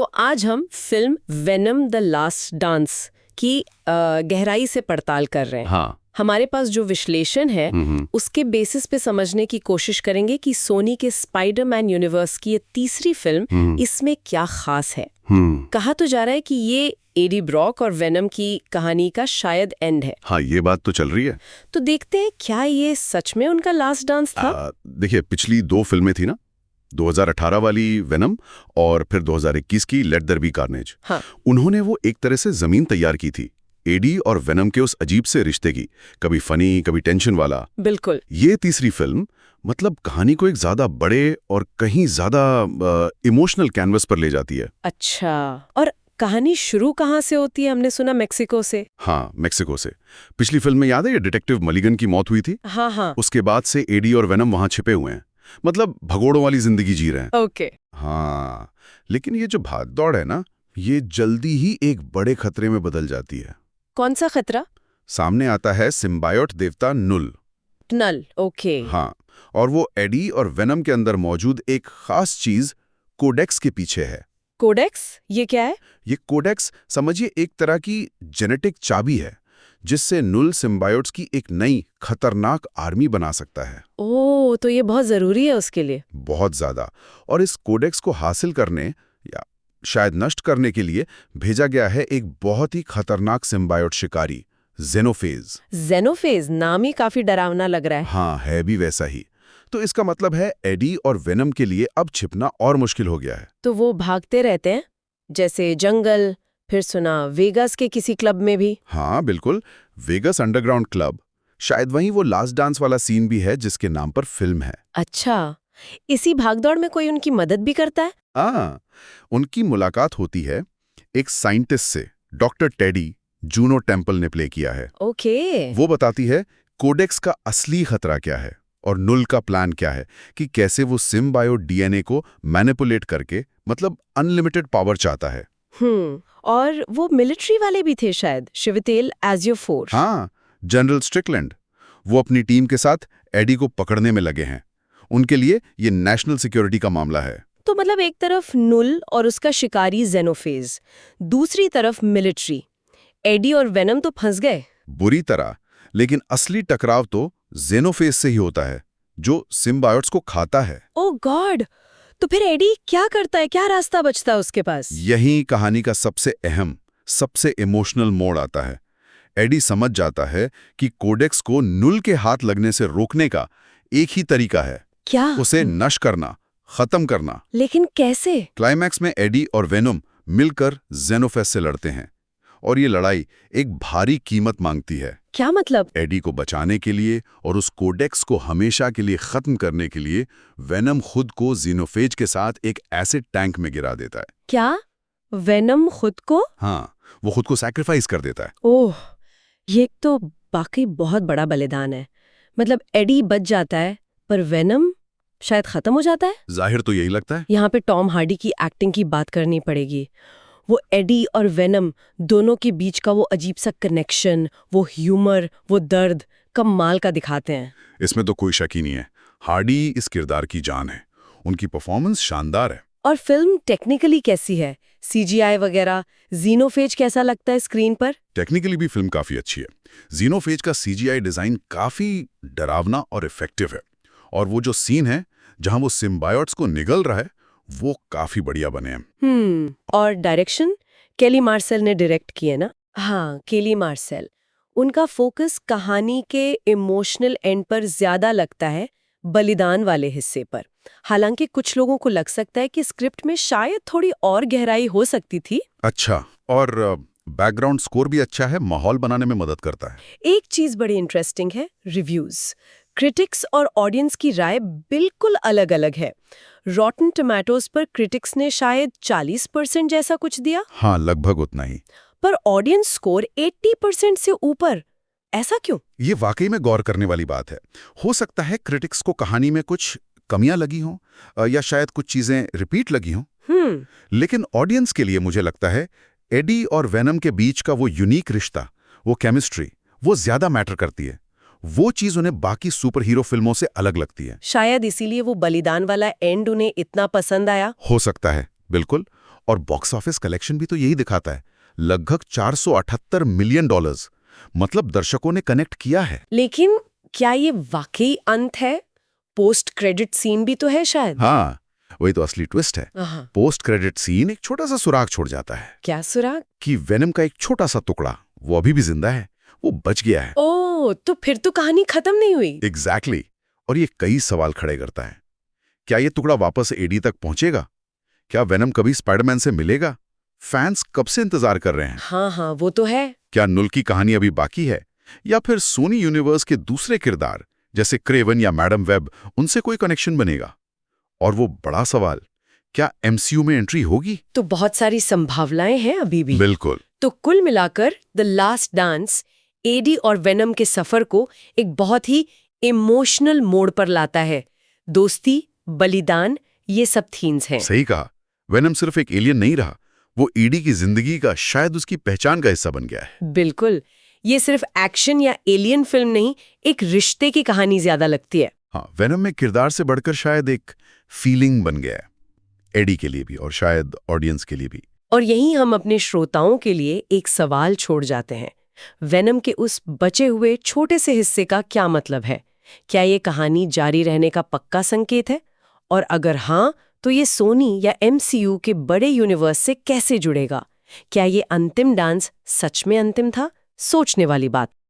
तो आज हम film venom the last dance की गहराई से पड़ताल कर रहे हैं। हाँ। हमारे पास जो विश्लेषण है उसके बेसिस पे समझने की कोशिश करेंगे कि सोनी के स्पाइडरमैन यूनिवर्स की ये तीसरी फिल्म इसमें क्या खास है। कहा तो जा रहा है कि ये एडी ब्रॉक और वेनम की कहानी का शायद एंड है। हाँ, ये बात तो चल रही है। तो देखते हैं क्या ये सच में उनका लास्ट डांस था। देखिए, पिछली 2 फिल्में थी ना, 2018 वाली वेनम और फिर 2021 की लेट देयर बी कार्नेज। हाँ। उन्होंने वो एक तरह से जमीन तैयार की थी एडी और वेनम के उस अजीब से रिश्ते की, कभी फनी कभी टेंशन वाला। बिल्कुल। ये तीसरी फिल्म मतलब कहानी को एक ज्यादा बड़े और कहीं ज्यादा इमोशनल कैनवस पर ले जाती है। अच्छा, और कहानी शुरू कहाँ से होती है? हमने सुना मेक्सिको से। हाँ, मेक्सिको से। पिछली फिल्म में याद है ये डिटेक्टिव मलिगन की मौत हुई थी? हाँ हाँ। उसके बाद से एडी और वेनम वहां छिपे हुए हैं, मतलब भगोड़ों वाली जिंदगी जी रहे हैं। ओके। हाँ, लेकिन ये जो भाग दौड़ है ना, ये जल्दी ही एक बड़े खतरे में बदल जाती है। कौन सा खतरा? सामने आता है सिम्बायोट देवता नुल। नल, ओके। हाँ, और वो एडी और वेनम के अंदर मौजूद एक खास चीज कोडेक्स के पीछे है। कोडेक्स? ये क्या है? ये कोडेक्स समझिए एक तरह की जेनेटिक चाबी है, जिससे नुल सिम्बायोट्स की एक नई खतरनाक आर्मी बना सकता है। ओह, तो ये बहुत जरूरी है उसके लिए। बहुत ज्यादा। और इस कोडेक्स को हासिल करने या शायद नष्ट करने के लिए भेजा गया है एक बहुत ही खतरनाक सिम्बायोट शिकारी, जेनोफेज। जेनोफेज नाम ही काफी डरावना लग रहा है। हाँ, है भी वैसा ही। तो इसका मतलब है एडी और वेनम के लिए अब छिपना और मुश्किल हो गया है। तो वो भागते रहते हैं, जैसे जंगल, फिर सुना वेगास के किसी क्लब में भी। हाँ बिल्कुल, वेगस अंडरग्राउंड क्लब। शायद वहीं वो लास्ट डांस वाला सीन भी है जिसके नाम पर फिल्म है। अच्छा, इसी भागदौड़ में कोई उनकी मदद भी करता है? हाँ, उनकी मुलाकात होती है एक साइंटिस्ट से, डॉक्टर टेडी, जूनो टेम्पल ने प्ले किया है। ओके। वो बताती है कोडेक्स का असली खतरा क्या है और नुल का प्लान क्या है, कि कैसे वो सिम्बायोट डीएनए को मैनिपुलेट करके मतलब अनलिमिटेड पावर चाहता है। और वो मिलिट्री वाले भी थे शायद, शिवतेल एज़ियोफोर। हाँ, जनरल स्ट्रिकलैंड। वो अपनी टीम के साथ एडी को पकड़ने में लगे हैं। उनके लिए ये नेशनल सिक्योरिटी का मामला है। तो मतलब एक तरफ नुल और उसका शिकारी जेनोफेज, दूसरी तरफ मिलिट्री। एडी और वेनम तो फंस गए बुरी तरह, लेकिन असली टकराव तो जेनोफेज से ही होता है, जो सिम्बायोट्स को खाता है। ओह गॉड! तो फिर एडी क्या करता है? क्या रास्ता बचता है उसके पास? यही कहानी का सबसे अहम, सबसे इमोशनल मोड़ आता है। एडी समझ जाता है कि कोडेक्स को नुल के हाथ लगने से रोकने का एक ही तरीका है, क्या? उसे नष्ट करना, खत्म करना। लेकिन कैसे? क्लाइमैक्स में एडी और वेनम मिलकर जेनोफेज से लड़ते हैं, और ये लड़ाई एक भारी कीमत मांगती है। क्या मतलब? एडी को बचाने के लिए और उस कोडेक्स को हमेशा के लिए खत्म करने के लिए वेनम खुद को जेनोफेज के साथ एक एसिड टैंक में गिरा देता है। क्या? वेनम खुद को? हाँ, वो खुद को सैक्रिफाइस कर देता है। ओह, ये तो वाकई बहुत बड़ा बलिदान है। मतलब एडी बच जाता है, पर वेनम शायद खत्म हो जाता है। जाहिर तो यही लगता है। यहाँ पे टॉम हार्डी की एक्टिंग की बात करनी पड़ेगी। वो एडी और वेनम दोनों के बीच का वो अजीब सा कनेक्शन, वो ह्यूमर, वो दर्द कमाल का दिखाते हैं। इसमें तो कोई शक ही नहीं है, हार्डी इस किरदार की जान है। उनकी परफॉर्मेंस शानदार है। और फिल्म टेक्निकली कैसी है? सीजीआई वगैरह, जीनोफेज कैसा लगता है स्क्रीन पर? टेक्निकली भी फिल्म काफी अच्छी है। जीनोफेज का सीजीआई डिजाइन काफी डरावना और इफेक्टिव है, और वो जो सीन है जहां वो सिम्बायोट्स को निगल रहा है, वो काफी बढ़िया बने हैं। और डायरेक्शन केली मार्सेल ने डायरेक्ट किए ना? हाँ, केली मार्सेल। उनका फोकस कहानी के इमोशनल एंड पर ज्यादा लगता है, बलिदान वाले हिस्से पर। हालांकि कुछ लोगों को लग सकता है कि स्क्रिप्ट में शायद थोड़ी और गहराई हो सकती थी। अच्छा, और बैकग्राउंड स्कोर भी अच्छा है, माहौल बनाने में मदद करता है। एक चीज बड़ी इंटरेस्टिंग है, रिव्यूज। क्रिटिक्स और ऑडियंस की राय बिल्कुल अलग-अलग है। रॉटन टोमेटोज पर क्रिटिक्स ने शायद 40% जैसा कुछ दिया। हाँ, लगभग उतना ही। पर ऑडियंस स्कोर 80% से ऊपर। ऐसा क्यों? ये वाकई में गौर करने वाली बात है। हो सकता है क्रिटिक्स को कहानी में कुछ कमियां लगी हों, या शायद कुछ चीजें रिपीट लगी हों। लेकिन ऑडियंस के लिए मुझे लगता है एडी और वेनम के बीच का वो यूनिक रिश्ता, वो केमिस्ट्री, वो ज्यादा मैटर करती है। वो चीज उन्हें बाकी सुपर हीरो फिल्मों से अलग लगती है। शायद इसीलिए वो बलिदान वाला एंड उन्हें इतना पसंद आया। हो सकता है, बिल्कुल। और बॉक्स ऑफिस कलेक्शन भी तो यही दिखाता है, लगभग $478 मिलियन। मतलब दर्शकों ने कनेक्ट किया है। लेकिन क्या ये वाकई अंत है? पोस्ट क्रेडिट सीन भी तो है शायद। हाँ, वही तो असली ट्विस्ट है। हाँ। पोस्ट क्रेडिट सीन एक छोटा सा सुराग छोड़ जाता है क्या सुराग? कि वेनम का एक छोटा सा टुकड़ा, वो अभी भी जिंदा है, वो बच गया है। ओह, तो फिर तो कहानी खत्म नहीं हुई। एग्जैक्टली। और ये कई सवाल खड़े करता है। क्या ये टुकड़ा वापस एडी तक पहुंचेगा? क्या वेनम कभी स्पाइडरमैन से मिलेगा? फैंस कब से इंतजार कर रहे हैं। हाँ, वो तो है। क्या नुल की कहानी अभी बाकी है, या फिर सोनी यूनिवर्स के दूसरे किरदार जैसे क्रेवन या मैडम वेब, उनसे कोई कनेक्शन बनेगा? और वो बड़ा सवाल, क्या एमसीयू में एंट्री होगी? तो बहुत सारी संभावनाएं हैं अभी भी। बिल्कुल। तो कुल मिलाकर द लास्ट डांस एडी और वेनम के सफर को एक बहुत ही इमोशनल मोड़ पर लाता है। दोस्ती, बलिदान, ये सब थीम्स हैं। सही कहा। वेनम सिर्फ एक एलियन नहीं रहा, वो ईडी की जिंदगी का, शायद उसकी पहचान का हिस्सा बन गया है। बिल्कुल। ये सिर्फ एक्शन या एलियन फिल्म नहीं, एक रिश्ते की कहानी ज्यादा लगती है। हाँ, वेनम में किरदार से बढ़कर शायद एक फीलिंग बन गया है, एडी के लिए भी और शायद ऑडियंस के लिए भी। और यहीं हम अपने श्रोताओं के लिए एक सवाल छोड़ जाते हैं। वेनम के उस बचे हुए छोटे से हिस्से का क्या मतलब है? क्या ये कहानी जारी रहने का पक्का संकेत है? और अगर हाँ, तो ये सोनी या एमसीयू के बड़े यूनिवर्स से कैसे जुड़ेगा? क्या ये अंतिम डांस सच में अंतिम था? सोचने वाली बात।